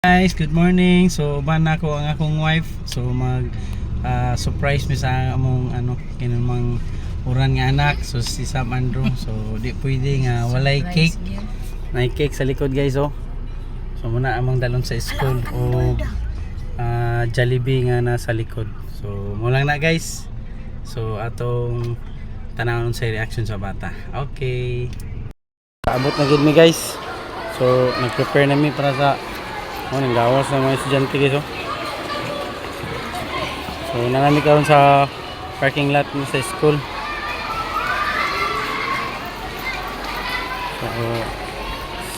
Guys, good morning. So ban ako ang akong wife. So mag surprise mi sa among kinamang uran nga anak. So si Sam Andrew. So di pwede nga walay cake. May cake sa likod guys oh. So muna among dalon sa school o Jollibee nga nasa likod. So mo lang na guys. So atong tanawon sa reaction sa bata. Okay. Abot na gid mi guys. So nag-prepare na mi para sa nang gawas ng mga estudyante guys oh. So nanami karon sa parking lot mo sa school. So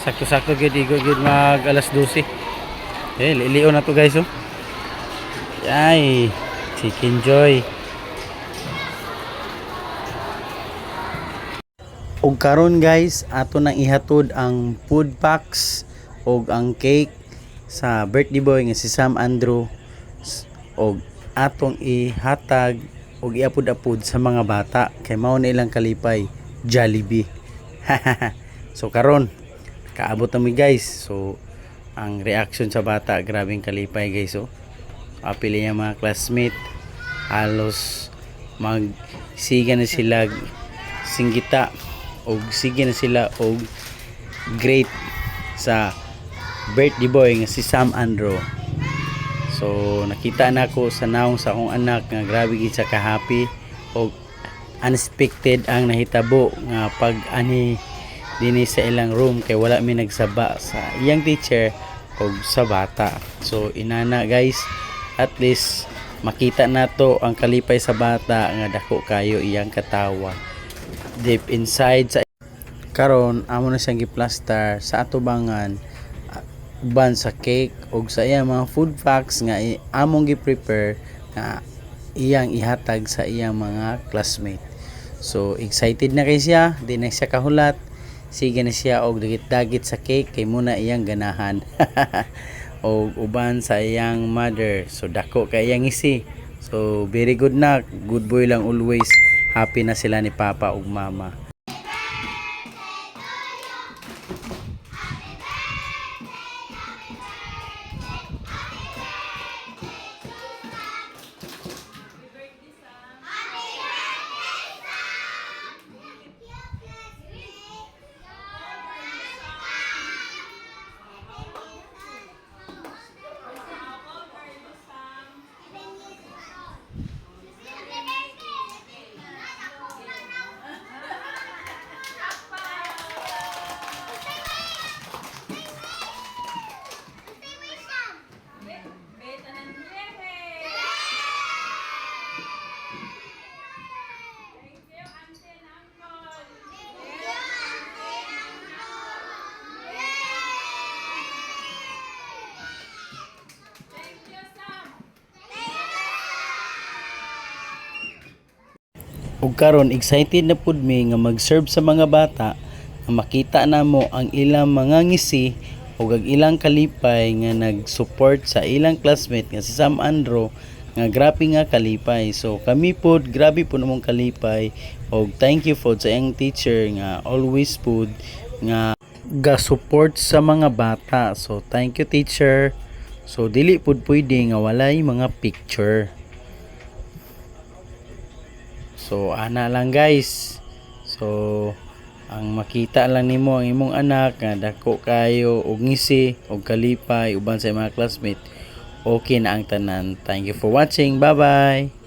sakto-sakto gid igod mag alas 12. Lilio na to guys oh. Ay, chicken joy. Og karon guys, ato nang ihatod ang food packs og ang cake sa birthday boy nga si Sam Andrew og atong ihatag og iapod-apod sa mga bata kay mao na ilang kalipay Jollibee. So karon kaabot na mi guys. So ang reaction sa bata grabing kalipay guys oh. Apil niya mga classmate halos magsiga na sila singgita og sige na sila og great sa birthday boy nga si Sam Andrew. So nakita na ko sa naong sa akong anak nga grabe gid sa ka-happy og unexpected ang nahitabo nga pag ani dinhi sa ilang room kay wala mi nagsaba sa iyang teacher og sa bata. So inana guys, at least makita nato ang kalipay sa bata nga dako kayo iyang katawa deep inside sa karon amo na siyang giplaster sa atubangan uban sa cake og sa iyang mga food packs nga among gi-prepare nga iyang ihatag sa iyang mga classmate. So excited na kay siya, di na siya kahulat, sige na siya og dagit-dagit sa cake kay muna iyang ganahan. Og uban sa iyang mother, so dako kay iyang isi. So very good na, good boy lang always, happy na sila ni papa ug mama. Ug karon excited na pud mi nga mag-serve sa mga bata nga makita namo ang ilang mga ngisi ug ang ilang kalipay nga nag-support sa ilang classmate nga si Sam Andrew nga grabe nga kalipay. So kami pud grabe po namong kalipay ug thank you for sa iyang teacher nga always pud nga ga-support sa mga bata. So thank you teacher. So dili pud pwede nga walay mga picture. So ana lang guys. So ang makita lang nimo ang imong anak nga dako kayo og ngisi og kalipay uban sa mga classmate, okay na ang tanan. Thank you for watching. Bye bye.